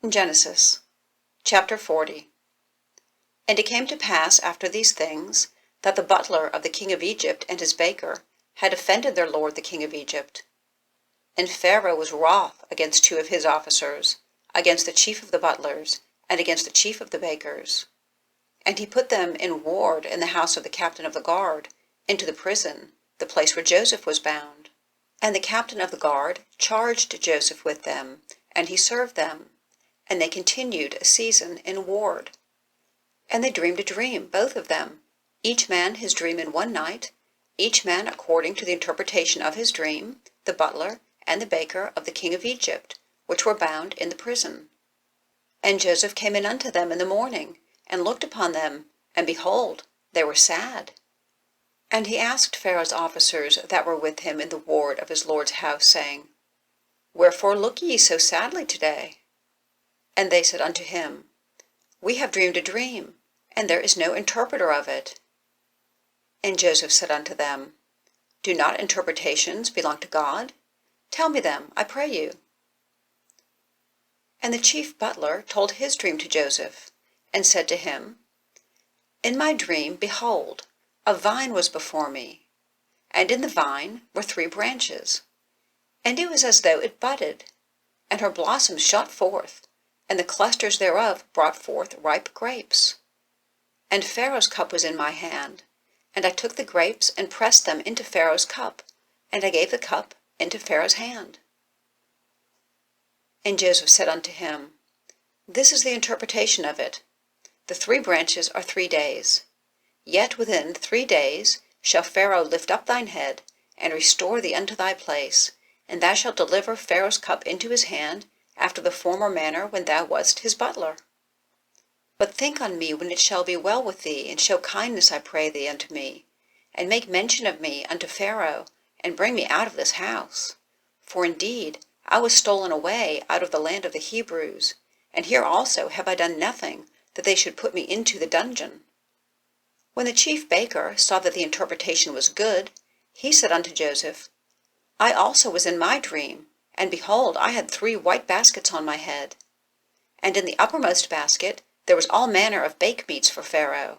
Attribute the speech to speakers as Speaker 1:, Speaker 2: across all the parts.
Speaker 1: Genesis chapter 40. And it came to pass after these things, that the butler of the king of Egypt and his baker had offended their lord the king of Egypt. And Pharaoh was wroth against two of his officers, against the chief of the butlers, and against the chief of the bakers. And he put them in ward in the house of the captain of the guard, into the prison, the place where Joseph was bound. And the captain of the guard charged Joseph with them, and he served them. And they continued a season in ward. And they dreamed a dream, both of them, each man his dream in one night, each man according to the interpretation of his dream, the butler and the baker of the king of Egypt, which were bound in the prison. And Joseph came in unto them in the morning, and looked upon them, and behold, they were sad. And he asked Pharaoh's officers that were with him in the ward of his lord's house, saying, Wherefore look ye so sadly today? And they said unto him, We have dreamed a dream, and there is no interpreter of it. And Joseph said unto them, Do not interpretations belong to God? Tell me them, I pray you. And the chief butler told his dream to Joseph, and said to him, In my dream, behold, a vine was before me, and in the vine were 3 branches, and it was as though it budded, and her blossoms shot forth, and the clusters thereof brought forth ripe grapes. And Pharaoh's cup was in my hand, and I took the grapes and pressed them into Pharaoh's cup, and I gave the cup into Pharaoh's hand. And Joseph said unto him, This is the interpretation of it. The 3 branches are 3 days. Yet within 3 days shall Pharaoh lift up thine head, and restore thee unto thy place, and thou shalt deliver Pharaoh's cup into his hand, after the former manner when thou wast his butler. But think on me when it shall be well with thee, and show kindness, I pray thee, unto me, and make mention of me unto Pharaoh, and bring me out of this house. For indeed I was stolen away out of the land of the Hebrews, and here also have I done nothing, that they should put me into the dungeon. When the chief baker saw that the interpretation was good, he said unto Joseph, I also was in my dream, and behold, I had 3 white baskets on my head. And in the uppermost basket there was all manner of bake meats for Pharaoh,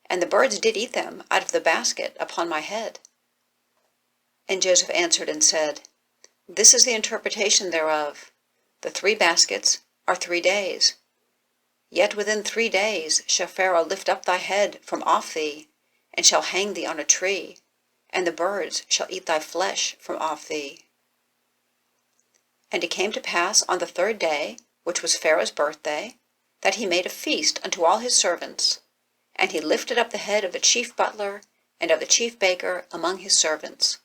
Speaker 1: and the birds did eat them out of the basket upon my head. And Joseph answered and said, This is the interpretation thereof. The 3 baskets are 3 days. Yet within 3 days shall Pharaoh lift up thy head from off thee, and shall hang thee on a tree, and the birds shall eat thy flesh from off thee. And it came to pass on the 3rd day, which was Pharaoh's birthday, that he made a feast unto all his servants. And he lifted up the head of the chief butler and of the chief baker among his servants.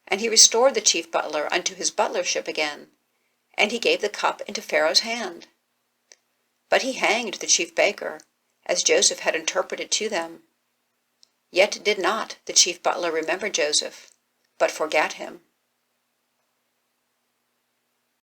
Speaker 1: And he restored the chief butler unto his butlership again, and he gave the cup into Pharaoh's hand. But he hanged the chief baker, as Joseph had interpreted to them. Yet did not the chief butler remember Joseph, but forgat him.